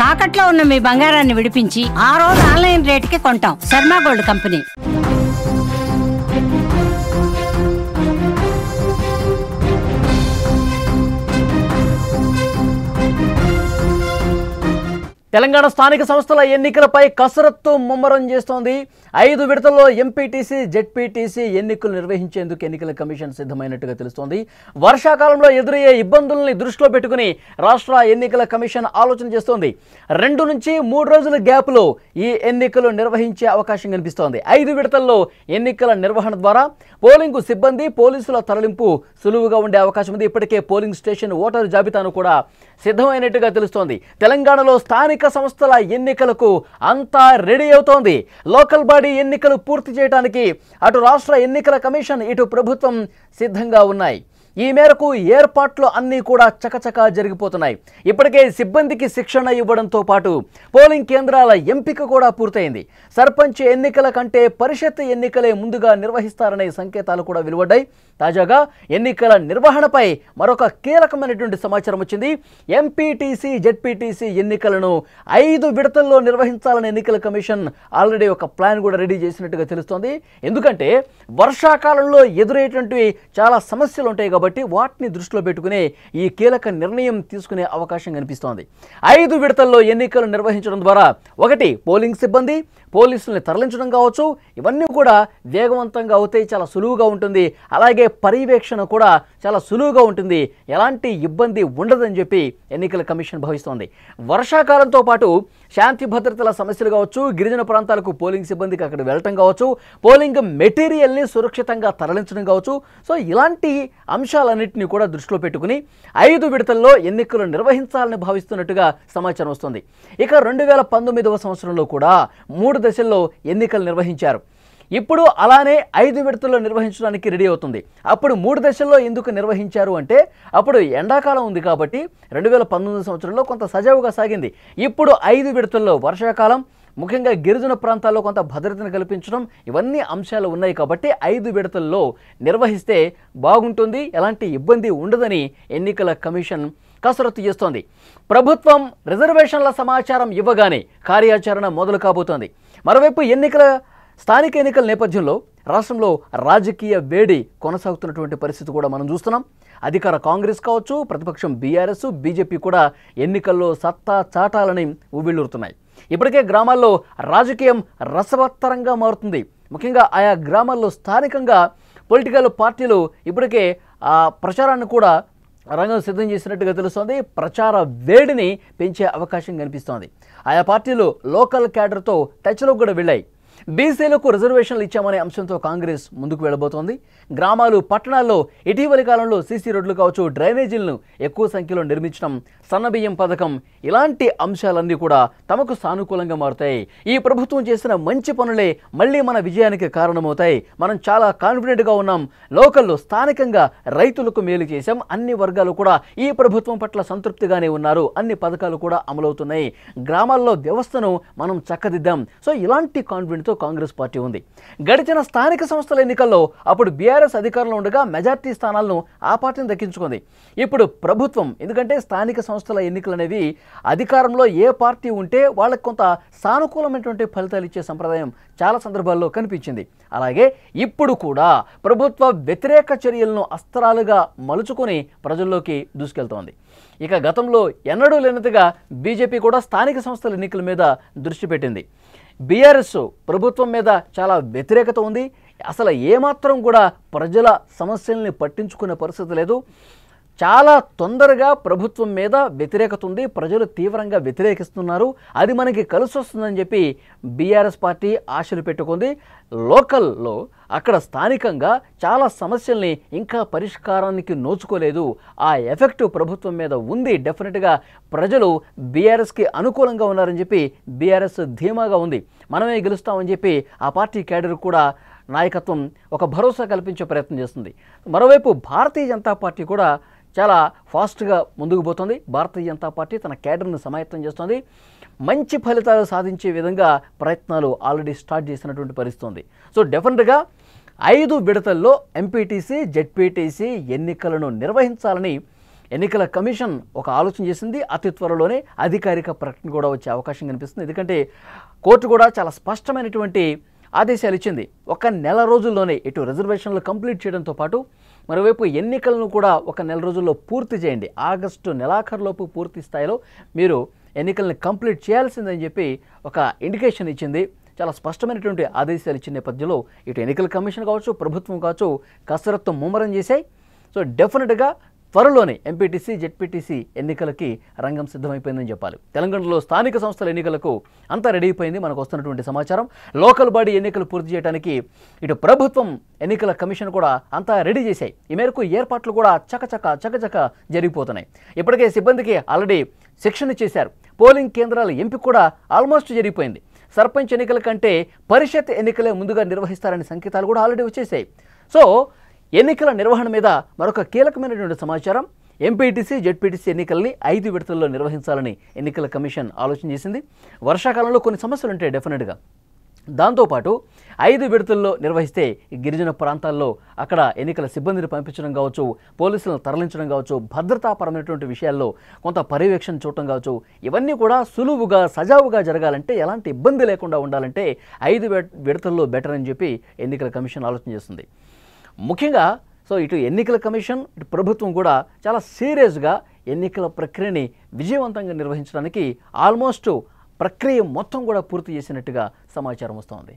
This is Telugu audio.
తాకట్లో ఉన్న మీ బంగారాన్ని విడిపించి ఆ రోజు ఆన్లైన్ రేటుకి కొంటాం. Sharma gold company. తెలంగాణ స్థానిక సంస్థల ఎన్నికలపై కసరత్తు ముమ్మరం చేస్తోంది. 5 విడతల్లో ఎంపీటీసీ, జెడ్పీటీసీ ఎన్నికలు నిర్వహించేందుకు ఎన్నికల కమిషన్ సిద్ధమైనట్టుగా తెలుస్తోంది. వర్షాకాలంలో ఎదురయ్యే ఇబ్బందుల్ని దృష్టిలో పెట్టుకుని రాష్ట్ర ఎన్నికల కమిషన్ ఆలోచన చేస్తోంది. 2 నుంచి 3 రోజుల గ్యాప్లో ఈ ఎన్నికలు నిర్వహించే అవకాశం కనిపిస్తోంది. 5 విడతల్లో ఎన్నికల నిర్వహణ ద్వారా పోలింగ్ సిబ్బంది, పోలీసుల తరలింపు సులువుగా ఉండే అవకాశం ఉంది. ఇప్పటికే పోలింగ్ స్టేషన్ ఓటరు జాబితాను కూడా సిద్ధమైనట్టుగా తెలుస్తోంది. తెలంగాణలో స్థానిక సంస్థల ఎన్నికలకు అంతా రెడీ అవుతోంది. లోకల్ బాడీ ఎన్నికలు పూర్తి చేయడానికి అటు రాష్ట్ర ఎన్నికల కమిషన్, ఇటు ప్రభుత్వం సిద్ధంగా ఉన్నాయి. ఈ మేరకు ఏర్పాట్లు అన్నీ కూడా చకచకా జరిగిపోతున్నాయి. ఇప్పటికే సిబ్బందికి శిక్షణ ఇవ్వడంతో పాటు పోలింగ్ కేంద్రాల ఎంపిక కూడా పూర్తయింది. సర్పంచ్ ఎన్నికల కంటే పరిషత్ ఎన్నికలే ముందుగా నిర్వహిస్తారనే సంకేతాలు కూడా వెలువడ్డాయి. తాజాగా ఎన్నికల నిర్వహణపై మరొక కీలకమైనటువంటి సమాచారం వచ్చింది. ఎంపీటీసీ, జెడ్పీటీసీ ఎన్నికలను 5 విడతల్లో నిర్వహించాలని ఎన్నికల కమిషన్ ఆల్రెడీ ఒక ప్లాన్ కూడా రెడీ చేసినట్టుగా తెలుస్తోంది. ఎందుకంటే వర్షాకాలంలో ఎదురయ్యేటువంటి చాలా సమస్యలు ఉంటాయి కాబట్టి వాటిని దృష్టిలో పెట్టుకునే ఈ కీలక నిర్ణయం తీసుకునే అవకాశం కనిపిస్తోంది. 5 విడతల్లో ఎన్నికలు నిర్వహించడం ద్వారా ఒకటి పోలింగ్ సిబ్బంది, పోలీసుల్ని తరలించడం కావచ్చు, ఇవన్నీ కూడా వేగవంతంగా అవుతాయి, చాలా సులువుగా ఉంటుంది. అలాగే పర్యవేక్షణ కూడా చాలా సులువుగా ఉంటుంది, ఎలాంటి ఇబ్బంది ఉండదని చెప్పి ఎన్నికల కమిషన్ భావిస్తోంది. వర్షాకాలంతో పాటు శాంతి భద్రతల సమస్యలు కావచ్చు, గిరిజన ప్రాంతాలకు పోలింగ్ సిబ్బందికి అక్కడ వెళ్ళటం కావచ్చు, పోలింగ్ మెటీరియల్ని సురక్షితంగా తరలించడం కావచ్చు. సో ఇలాంటి అంశాలన్నింటినీ కూడా దృష్టిలో పెట్టుకుని 5 విడతల్లో ఎన్నికలు నిర్వహించాలని భావిస్తున్నట్టుగా సమాచారం వస్తుంది. ఇక 2019వ సంవత్సరంలో కూడా 3 దశల్లో ఎన్నికలు నిర్వహించారు. ఇప్పుడు అలానే 5 విడతల్లో నిర్వహించడానికి రెడీ అవుతుంది. అప్పుడు 3 దశల్లో ఎందుకు నిర్వహించారు అంటే అప్పుడు ఎండాకాలం ఉంది కాబట్టి 2019 సంవత్సరంలో కొంత సజావుగా సాగింది. ఇప్పుడు 5 విడతల్లో వర్షాకాలం, ముఖ్యంగా గిరిజన ప్రాంతాల్లో కొంత భద్రతను కల్పించడం, ఇవన్నీ అంశాలు ఉన్నాయి కాబట్టి 5 విడతల్లో నిర్వహిస్తే బాగుంటుంది, ఎలాంటి ఇబ్బంది ఉండదని ఎన్నికల కమిషన్ కసరత్తు చేస్తోంది. ప్రభుత్వం రిజర్వేషన్ల సమాచారం ఇవ్వగానే కార్యాచరణ మొదలు కాబోతోంది. మరోవైపు స్థానిక ఎన్నికల నేపథ్యంలో రాష్ట్రంలో రాజకీయ వేడి కొనసాగుతున్నటువంటి పరిస్థితి కూడా మనం చూస్తున్నాం. అధికార కాంగ్రెస్ కావచ్చు, ప్రతిపక్షం బీఆర్ఎస్, బీజేపీ కూడా ఎన్నికల్లో సత్తా చాటాలని ఉవ్విళ్ళూరుతున్నాయి. ఇప్పటికే గ్రామాల్లో రాజకీయం రసవత్తరంగా మారుతుంది. ముఖ్యంగా ఆయా గ్రామాల్లో స్థానికంగా పొలిటికల్ పార్టీలు ఇప్పటికే ప్రచారాన్ని కూడా రంగం సిద్ధం చేసినట్టుగా తెలుస్తోంది. ప్రచార వేడిని పెంచే అవకాశం కనిపిస్తోంది. ఆయా పార్టీలు లోకల్ క్యాడర్తో టచ్లో కూడా వెళ్ళాయి. బీసీలకు రిజర్వేషన్లు ఇచ్చామనే అంశంతో కాంగ్రెస్ ముందుకు వెళ్ళబోతోంది. గ్రామాలు, పట్టణాల్లో ఇటీవలి కాలంలో సీసీ రోడ్లు కావచ్చు, డ్రైనేజీలను ఎక్కువ సంఖ్యలో నిర్మించడం, సన్నబియ్యం పథకం, ఇలాంటి అంశాలన్నీ కూడా తమకు సానుకూలంగా మారుతాయి. ఈ ప్రభుత్వం చేసిన మంచి పనులే మళ్ళీ మన విజయానికి కారణమవుతాయి. మనం చాలా కాన్ఫిడెంట్గా ఉన్నాం. లోకల్లో స్థానికంగా రైతులకు మేలు చేశాం. అన్ని వర్గాలు కూడా ఈ ప్రభుత్వం పట్ల సంతృప్తిగానే ఉన్నారు. అన్ని పథకాలు కూడా అమలవుతున్నాయి. గ్రామాల్లో వ్యవస్థను మనం చక్కదిద్దాం. సో ఇలాంటి కాన్ఫిడెంట్తో కాంగ్రెస్ పార్టీ ఉంది. గడిచిన స్థానిక సంస్థల ఎన్నికల్లో అప్పుడు బీఆర్ఎస్ అధికారంలో ఉండగా మెజార్టీ స్థానాలను ఆ పార్టీని దక్కించుకుంది. ఇప్పుడు ప్రభుత్వం, ఎందుకంటే స్థానిక సంస్థల ఎన్నికలు అనేవి అధికారంలో ఏ పార్టీ ఉంటే వాళ్ళకి కొంత సానుకూలమైనటువంటి ఫలితాలు ఇచ్చే సంప్రదాయం చాలా సందర్భాల్లో కనిపించింది. అలాగే ఇప్పుడు కూడా ప్రభుత్వ వ్యతిరేక చర్యలను అస్త్రాలుగా మలుచుకొని ప్రజల్లోకి దూసుకెళ్తోంది. ఇక గతంలో ఎన్నడూ లేనట్టుగా బీజేపీ కూడా స్థానిక సంస్థల ఎన్నికల మీద దృష్టి పెట్టింది. బీఆర్ఎస్ ప్రభుత్వం మీద చాలా వ్యతిరేకత ఉంది. అసలు ఏమాత్రం కూడా ప్రజల సమస్యల్ని పట్టించుకునే పరిస్థితి లేదు. చాలా తొందరగా ప్రభుత్వం మీద వ్యతిరేకత ఉంది. ప్రజలు తీవ్రంగా వ్యతిరేకిస్తున్నారు. అది మనకి కలిసి వస్తుందని చెప్పి బీఆర్ఎస్ పార్టీ ఆశలు పెట్టుకుంది. లోకల్లో అక్కడ స్థానికంగా చాలా సమస్యల్ని ఇంకా పరిష్కారానికి నోచుకోలేదు. ఆ ఎఫెక్ట్ ప్రభుత్వం మీద ఉంది. డెఫినెట్గా ప్రజలు బీఆర్ఎస్కి అనుకూలంగా ఉన్నారని చెప్పి బీఆర్ఎస్ ధీమాగా ఉంది. మనమే గెలుస్తామని చెప్పి ఆ పార్టీ క్యాడర్ కూడా నాయకత్వం ఒక భరోసా కల్పించే ప్రయత్నం చేస్తుంది. మరోవైపు భారతీయ జనతా పార్టీ కూడా చాలా ఫాస్ట్గా ముందుకు పోతుంది. భారతీయ జనతా పార్టీ తన క్యాడర్ను సమాయత్తం చేస్తుంది. మంచి ఫలితాలు సాధించే విధంగా ప్రయత్నాలు ఆల్రెడీ స్టార్ట్ చేసినటువంటి పరిస్థితి ఉంది. సో డెఫినెట్గా 5 విడతల్లో ఎంపీటీసీ, జెడ్పీటీసీ ఎన్నికలను నిర్వహించాలని ఎన్నికల కమిషన్ ఒక ఆలోచన చేసింది. అతి త్వరలోనే అధికారిక ప్రకటన కూడా వచ్చే అవకాశం కనిపిస్తుంది. ఎందుకంటే కోర్టు కూడా చాలా స్పష్టమైనటువంటి ఆదేశాలు ఇచ్చింది. ఒక నెల రోజుల్లోనే ఇటు రిజర్వేషన్లు కంప్లీట్ చేయడంతో పాటు మరోవైపు ఎన్నికలను కూడా ఒక నెల రోజుల్లో పూర్తి చేయండి, ఆగస్టు నెలాఖరులోపు పూర్తి స్థాయిలో మీరు ఎన్నికలను కంప్లీట్ చేయాల్సిందని చెప్పి ఒక ఇండికేషన్ ఇచ్చింది. చాలా స్పష్టమైనటువంటి ఆదేశాలు ఇచ్చిన నేపథ్యంలో ఇటు ఎన్నికల కమిషన్ కావచ్చు, ప్రభుత్వం కావచ్చు కసరత్తు ముమ్మరం చేశాయి. సో డెఫినెట్గా త్వరలోనే ఎంపీటీసీ జెడ్పీటీసీ ఎన్నికలకి రంగం సిద్ధమైపోయిందని చెప్పాలి. తెలంగాణలో స్థానిక సంస్థల ఎన్నికలకు అంతా రెడీ అయిపోయింది. మనకు వస్తున్నటువంటి సమాచారం లోకల్ బాడీ ఎన్నికలు పూర్తి చేయడానికి ఇటు ప్రభుత్వం ఎన్నికల కమిషన్ కూడా అంతా రెడీ చేశాయి. ఈ మేరకు ఏర్పాట్లు కూడా చకచక జరిగిపోతున్నాయి. ఇప్పటికే సిబ్బందికి ఆల్రెడీ శిక్షణ చేశారు. పోలింగ్ కేంద్రాల ఎంపిక కూడా ఆల్మోస్ట్ జరిగిపోయింది. సర్పంచ్ ఎన్నికల కంటే పరిషత్ ఎన్నికలే ముందుగా నిర్వహిస్తారనే సంకేతాలు కూడా ఆల్రెడీ వచ్చేసాయి. సో ఎన్నికల నిర్వహణ మీద మరొక కీలకమైనటువంటి సమాచారం. ఎంపీటీసీ జెడ్పీటీసీ ఎన్నికల్ని 5 విడతల్లో నిర్వహించాలని ఎన్నికల కమిషన్ ఆలోచన చేసింది. వర్షాకాలంలో కొన్ని సమస్యలు ఉంటాయి డెఫినెట్గా. దాంతోపాటు 5 విడతల్లో నిర్వహిస్తే గిరిజన ప్రాంతాల్లో అక్కడ ఎన్నికల సిబ్బందిని పంపించడం కావచ్చు, పోలీసులను తరలించడం కావచ్చు, భద్రతాపరమైనటువంటి విషయాల్లో కొంత పర్యవేక్షణ చూడటం కావచ్చు, ఇవన్నీ కూడా సులువుగా సజావుగా జరగాలంటే, ఎలాంటి ఇబ్బంది లేకుండా ఉండాలంటే 5 విడతల్లో బెటర్ అని చెప్పి ఎన్నికల కమిషన్ ఆలోచన చేస్తుంది. ముఖ్యంగా సో ఇటు ఎన్నికల కమిషన్ ఇటు ప్రభుత్వం కూడా చాలా సీరియస్గా ఎన్నికల ప్రక్రియని విజయవంతంగా నిర్వహించడానికి ఆల్మోస్ట్ ప్రక్రియ మొత్తం కూడా పూర్తి చేసినట్టుగా సమాచారం వస్తోంది.